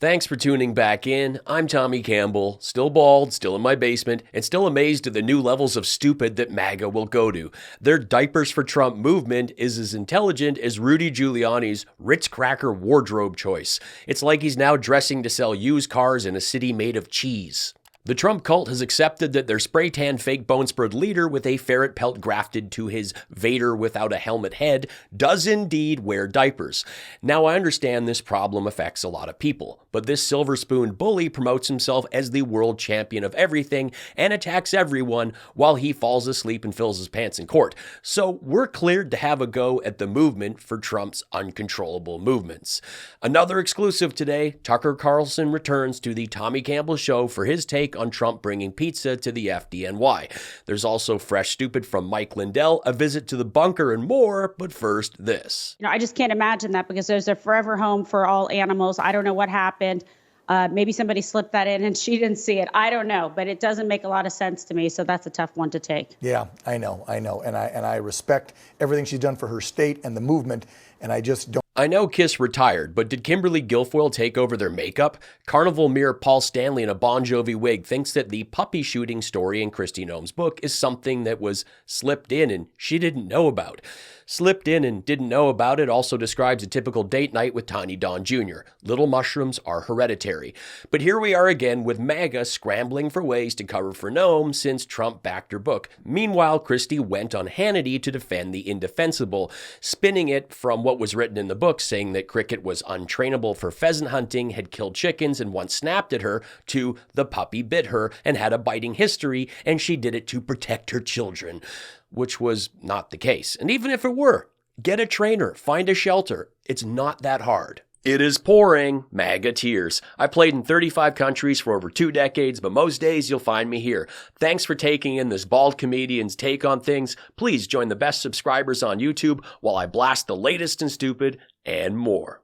Thanks for tuning back in. I'm Tommy Campbell, still bald, still in my basement, and still amazed at the new levels of stupid that MAGA will go to. Their Diapers for Trump movement is as intelligent as Rudy Giuliani's Ritz cracker wardrobe choice. It's like he's now dressing to sell used cars in a city made of cheese. The Trump cult has accepted that their spray-tan fake bone-spread leader with a ferret pelt grafted to his Vader without a helmet head does indeed wear diapers. Now, I understand this problem affects a lot of people, but this silver spoon bully promotes himself as the world champion of everything and attacks everyone while he falls asleep and fills his pants in court. So we're cleared to have a go at the movement for Trump's uncontrollable movements. Another exclusive today, Tucker Carlson returns to the Tommy Campbell Show for his take on Trump bringing pizza to the FDNY. There's also Fresh Stupid from Mike Lindell, a visit to the bunker, and more. But first, this. I just can't imagine that because there's a forever home for all animals. I don't know what happened. Maybe somebody slipped that in and she didn't see it. I don't know, but it doesn't make a lot of sense to me. So that's a tough one to take. Yeah, I know. And I respect everything she's done for her state and the movement. And I just don't. I know Kiss retired, but did Kimberly Guilfoyle take over their makeup? Carnival mirror Paul Stanley in a Bon Jovi wig thinks that the puppy shooting story in Kristi Noem's book is something that was slipped in and she didn't know about. Slipped in and didn't know about it also describes a typical date night with Tiny Don Jr. Little mushrooms are hereditary. But here we are again with MAGA scrambling for ways to cover for Noem since Trump backed her book. Meanwhile, Kristi went on Hannity to defend the indefensible, spinning it from what was written in the book, saying that Cricket was untrainable for pheasant hunting, had killed chickens, and once snapped at her, to the puppy bit her and had a biting history, and she did it to protect her children, which was not the case. And even if it were, get a trainer, find a shelter. It's not that hard. It is pouring MAGA Tears. I played in 35 countries for over 2 decades, but most days you'll find me here. Thanks for taking in this bald comedian's take on things. Please join the best subscribers on YouTube while I blast the latest and stupid and more.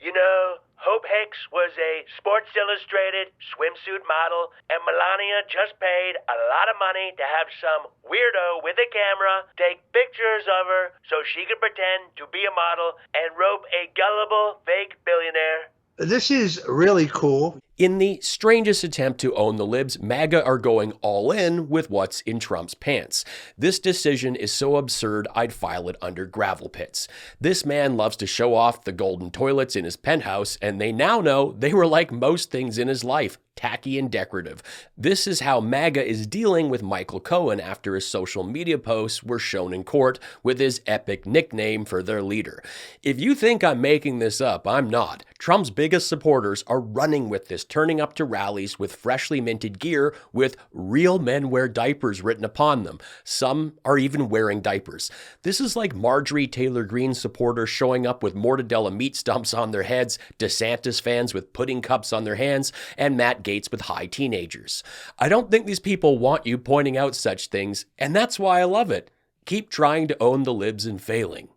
You know, Hope Hicks was a Sports Illustrated swimsuit model, and Melania just paid a lot of money to have some weirdo with a camera take pictures of her so she could pretend to be a model and rope a gullible fake billionaire. This is really cool. In the strangest attempt to own the libs, MAGA are going all in with what's in Trump's pants. This decision is so absurd, I'd file it under gravel pits. This man loves to show off the golden toilets in his penthouse, and they now know they were like most things in his life, tacky and decorative. This is how MAGA is dealing with Michael Cohen after his social media posts were shown in court with his epic nickname for their leader. If you think I'm making this up, I'm not. Trump's biggest supporters are running with this, turning up to rallies with freshly minted gear with "Real Men Wear Diapers" written upon them. Some are even wearing diapers. This is like Marjorie Taylor Greene supporters showing up with mortadella meat stumps on their heads, DeSantis fans with pudding cups on their hands, and Matt Gaetz with high teenagers. I don't think these people want you pointing out such things, and that's why I love it. Keep trying to own the libs and failing.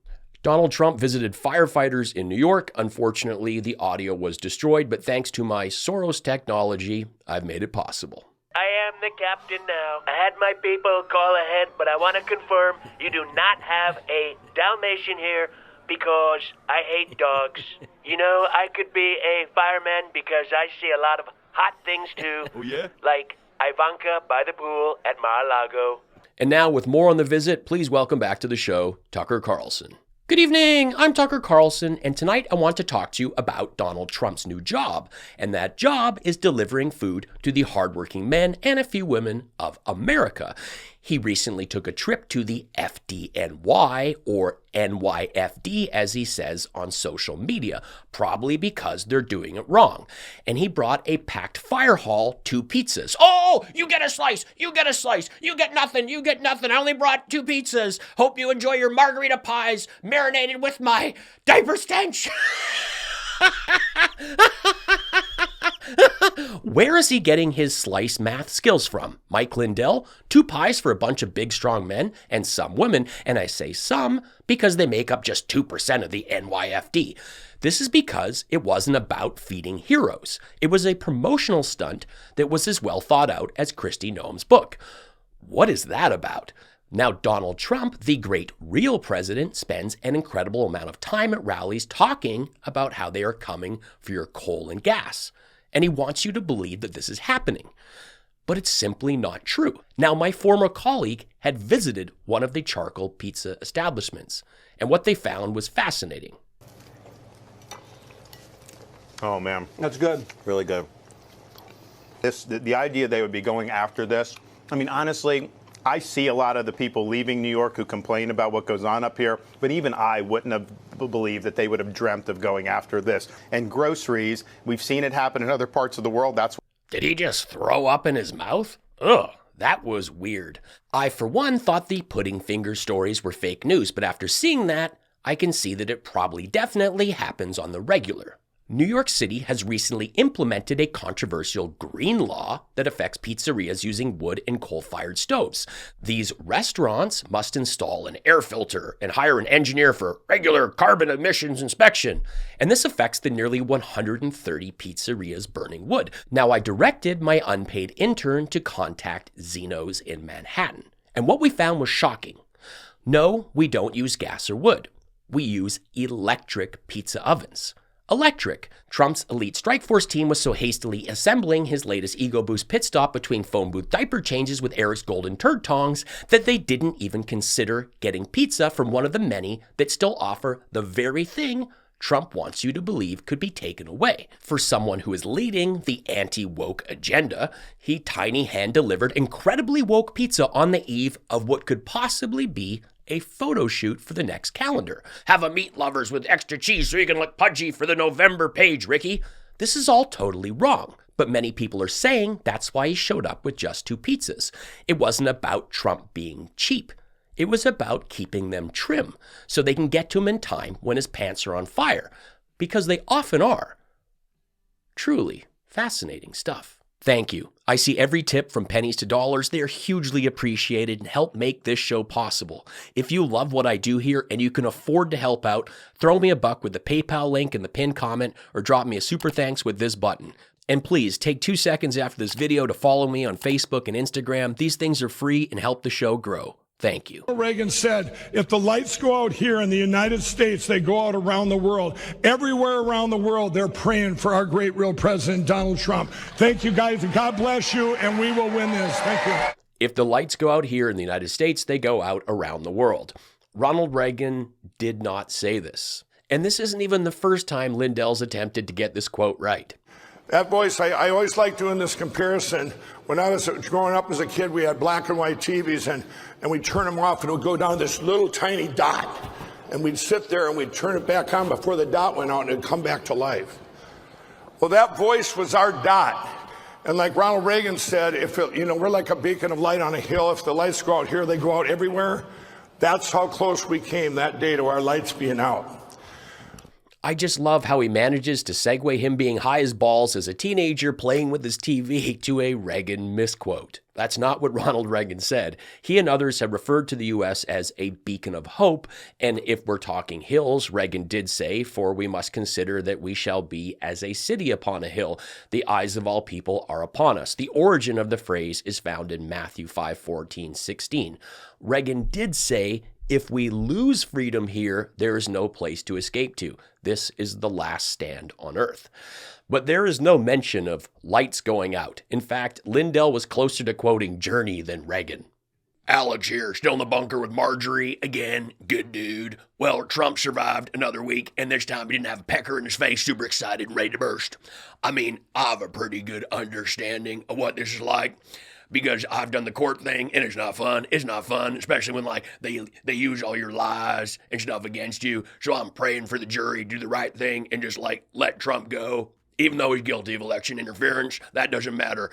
Donald Trump visited firefighters in New York. Unfortunately, the audio was destroyed, but thanks to my Soros technology, I've made it possible. I am the captain now. I had my people call ahead, but I want to confirm you do not have a Dalmatian here because I hate dogs. You know, I could be a fireman because I see a lot of hot things too. Oh, yeah? Like Ivanka by the pool at Mar-a-Lago. And now, with more on the visit, please welcome back to the show, Tucker Carlson. Good evening, I'm Tucker Carlson, and tonight I want to talk to you about Donald Trump's new job, and that job is delivering food to the hardworking men and a few women of America. He recently took a trip to the FDNY, or NYFD as he says on social media, probably because they're doing it wrong. And he brought a packed fire hall, 2 pizzas. Oh, you get a slice, you get a slice, you get nothing, you get nothing. I only brought 2 pizzas. Hope you enjoy your margarita pies marinated with my diaper stench. Where is he getting his slice math skills from? Mike Lindell? 2 pies for a bunch of big, strong men and some women, and I say some because they make up just 2% of the NYFD. This is because it wasn't about feeding heroes. It was a promotional stunt that was as well thought out as Kristi Noem's book. What is that about? Now, Donald Trump, the great real president, spends an incredible amount of time at rallies talking about how they are coming for your coal and gas. And he wants you to believe that this is happening. But it's simply not true. Now, my former colleague had visited one of the charcoal pizza establishments, and what they found was fascinating. Oh, man. That's good. Really good. The idea they would be going after this, I mean, honestly, I see a lot of the people leaving New York who complain about what goes on up here, but even I wouldn't have believed that they would have dreamt of going after this. And groceries, we've seen it happen in other parts of the world. Did he just throw up in his mouth? Ugh, that was weird. I, for one, thought the pudding finger stories were fake news, but after seeing that, I can see that it probably definitely happens on the regular. New York City has recently implemented a controversial green law that affects pizzerias using wood and coal-fired stoves. These restaurants must install an air filter and hire an engineer for regular carbon emissions inspection. And this affects the nearly 130 pizzerias burning wood. Now, I directed my unpaid intern to contact Zeno's in Manhattan. And what we found was shocking. No, we don't use gas or wood. We use electric pizza ovens. Electric. Trump's elite strike force team was so hastily assembling his latest ego boost pit stop between phone booth diaper changes with Eric's golden turd tongs that they didn't even consider getting pizza from one of the many that still offer the very thing Trump wants you to believe could be taken away. For someone who is leading the anti-woke agenda, he tiny hand-delivered incredibly woke pizza on the eve of what could possibly be a photo shoot for the next calendar. Have a meat lovers with extra cheese so you can look pudgy for the November page, Ricky. This is all totally wrong, but many people are saying that's why he showed up with just 2 pizzas. It wasn't about Trump being cheap. It was about keeping them trim so they can get to him in time when his pants are on fire, because they often are. Truly fascinating stuff. Thank you. I see every tip from pennies to dollars. They are hugely appreciated and help make this show possible. If you love what I do here and you can afford to help out, throw me a buck with the PayPal link in the pinned comment or drop me a super thanks with this button. And please take 2 seconds after this video to follow me on Facebook and Instagram. These things are free and help the show grow. Thank you. Reagan said, if the lights go out here in the United States, they go out around the world. Everywhere around the world, they're praying for our great real president, Donald Trump. Thank you, guys, and God bless you, and we will win this. Thank you. If the lights go out here in the United States, they go out around the world. Ronald Reagan did not say this. And this isn't even the first time Lindell's attempted to get this quote right. That voice, I always like doing this comparison. When I was growing up as a kid, we had black and white TVs, and we'd turn them off, and it would go down this little tiny dot. And we'd sit there, and we'd turn it back on before the dot went out, and it'd come back to life. Well, that voice was our dot. And like Ronald Reagan said, we're like a beacon of light on a hill. If the lights go out here, they go out everywhere. That's how close we came that day to our lights being out. I just love how he manages to segue him being high as balls as a teenager playing with his TV to a Reagan misquote. That's not what Ronald Reagan said. He and others have referred to the U.S. as a beacon of hope, and if we're talking hills, Reagan did say, for we must consider that we shall be as a city upon a hill. The eyes of all people are upon us. The origin of the phrase is found in Matthew 5:14-16. Reagan did say, if we lose freedom here, there is no place to escape to. This is the last stand on earth. But there is no mention of lights going out. In fact, Lindell was closer to quoting Journey than Reagan. Alex here, still in the bunker with Marjorie. Again, good dude. Well, Trump survived another week, and this time he didn't have a pecker in his face, super excited and ready to burst. I mean, I have a pretty good understanding of what this is like, because I've done the court thing, and it's not fun. It's not fun, especially when, they use all your lies and stuff against you. So I'm praying for the jury to do the right thing and just, let Trump go. Even though he's guilty of election interference, that doesn't matter.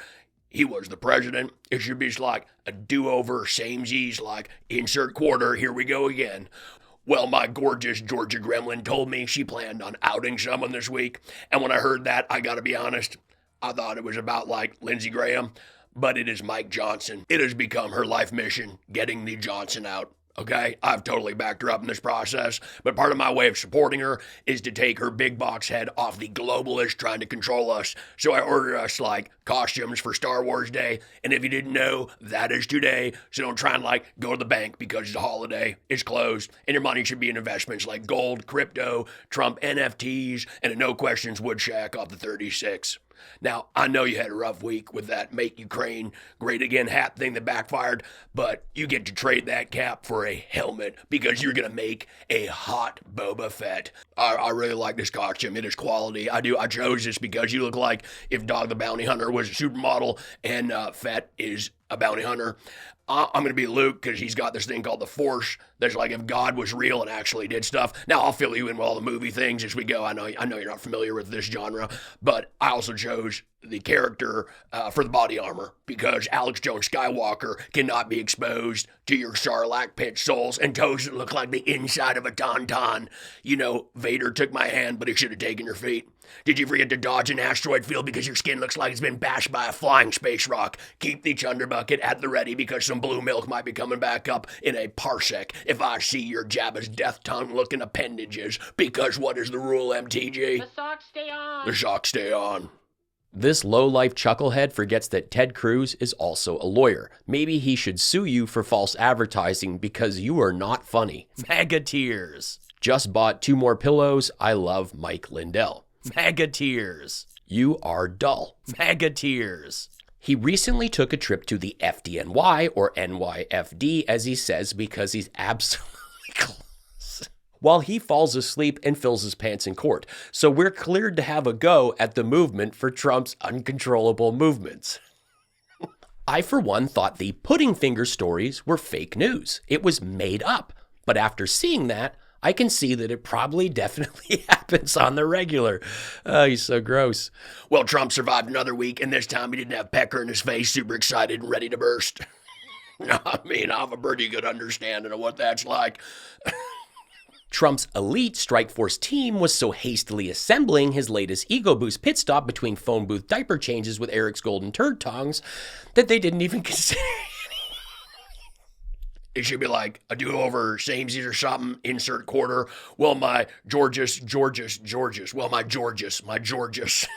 He was the president. It should be just like a do-over, samesies, insert quarter, here we go again. Well, my gorgeous Georgia gremlin told me she planned on outing someone this week. And when I heard that, I gotta be honest, I thought it was about, Lindsey Graham. But it is Mike Johnson. It has become her life mission, getting the Johnson out. Okay, I've totally backed her up in this process, but part of my way of supporting her is to take her big box head off the globalists trying to control us. So I ordered us, like, costumes for Star Wars Day, and if you didn't know, that is today, so don't try and, like, go to the bank because it's a holiday. It's closed, and your money should be in investments like gold, crypto, Trump NFTs, and a no questions wood shack off the 36. Now, I know you had a rough week with that Make Ukraine Great Again hat thing that backfired, but you get to trade that cap for a helmet because you're going to make a hot Boba Fett. I really like this costume. It is quality. I chose this because you look like if Dog the Bounty Hunter was a supermodel and Fett is a bounty hunter. I'm going to be Luke because he's got this thing called the Force. That's like if God was real and actually did stuff. Now, I'll fill you in with all the movie things as we go. I know you're not familiar with this genre, but I also chose the character for the body armor because Alex Jones Skywalker cannot be exposed to your Sarlacc pit soles and toes that look like the inside of a tauntaun. You know, Vader took my hand, but he should have taken your feet. Did you forget to dodge an asteroid field because your skin looks like it's been bashed by a flying space rock? Keep the chunder bucket at the ready because some blue milk might be coming back up in a parsec if I see your Jabba's death tongue looking appendages. Because what is the rule, MTG? The socks stay on. The socks stay on. This low-life chucklehead forgets that Ted Cruz is also a lawyer. Maybe he should sue you for false advertising because you are not funny. MAGA Tears. Just bought 2 more pillows. I love Mike Lindell. MAGA Tears. You are dull. MAGA Tears. He recently took a trip to the FDNY, or NYFD, as he says, because he's absolutely close, while he falls asleep and fills his pants in court. So we're cleared to have a go at the movement for Trump's uncontrollable movements. I, for one, thought the pudding finger stories were fake news. It was made up. But after seeing that, I can see that it probably definitely happens on the regular. He's so gross. Well, Trump survived another week, and this time he didn't have pecker in his face, super excited and ready to burst. I mean, I have a pretty good understanding of what that's like. Trump's elite strike force team was so hastily assembling his latest ego boost pit stop between phone booth diaper changes with Eric's golden turd tongs that they didn't even consider. It should be like a do-over, samesies or something, insert quarter. Well, my Georges. Well, my Georges.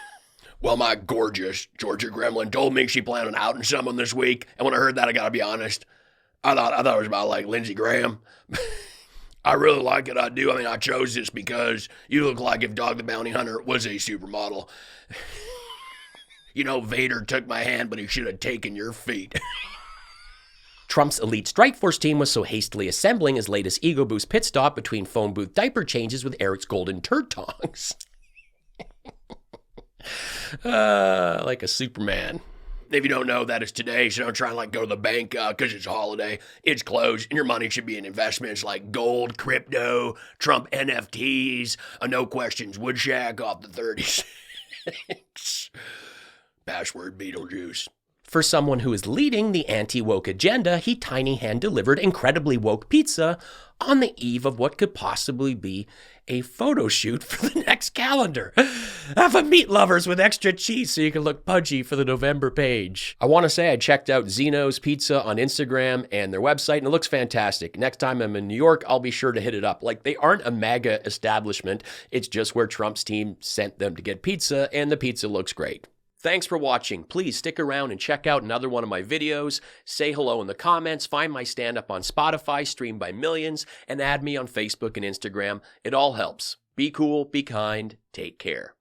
Well, my gorgeous Georgia Gremlin told me she planned on outing someone this week. And when I heard that, I gotta be honest, I thought it was about like Lindsey Graham. I really like it, I do. I mean, I chose this because you look like if Dog the Bounty Hunter was a supermodel. You know, Vader took my hand, but he should have taken your feet. Trump's elite strike force team was so hastily assembling his latest ego boost pit stop between phone booth diaper changes with Eric's golden turd tongs. Like a Superman. If you don't know, that is today, so don't try and like go to the bank because it's a holiday. It's closed, and your money should be in investments like gold, crypto, Trump NFTs, a no questions wood shack off the 36. Password Beetlejuice. For someone who is leading the anti-woke agenda, he tiny hand-delivered incredibly woke pizza on the eve of what could possibly be a photo shoot for the next calendar. Have a meat lovers with extra cheese so you can look pudgy for the November page. I want to say I checked out Zeno's Pizza on Instagram and their website, and it looks fantastic. Next time I'm in New York, I'll be sure to hit it up. Like, they aren't a MAGA establishment. It's just where Trump's team sent them to get pizza, and the pizza looks great. Thanks for watching. Please stick around and check out another one of my videos. Say hello in the comments, find my stand-up on Spotify, streamed by millions, and add me on Facebook and Instagram. It all helps. Be cool, be kind, take care.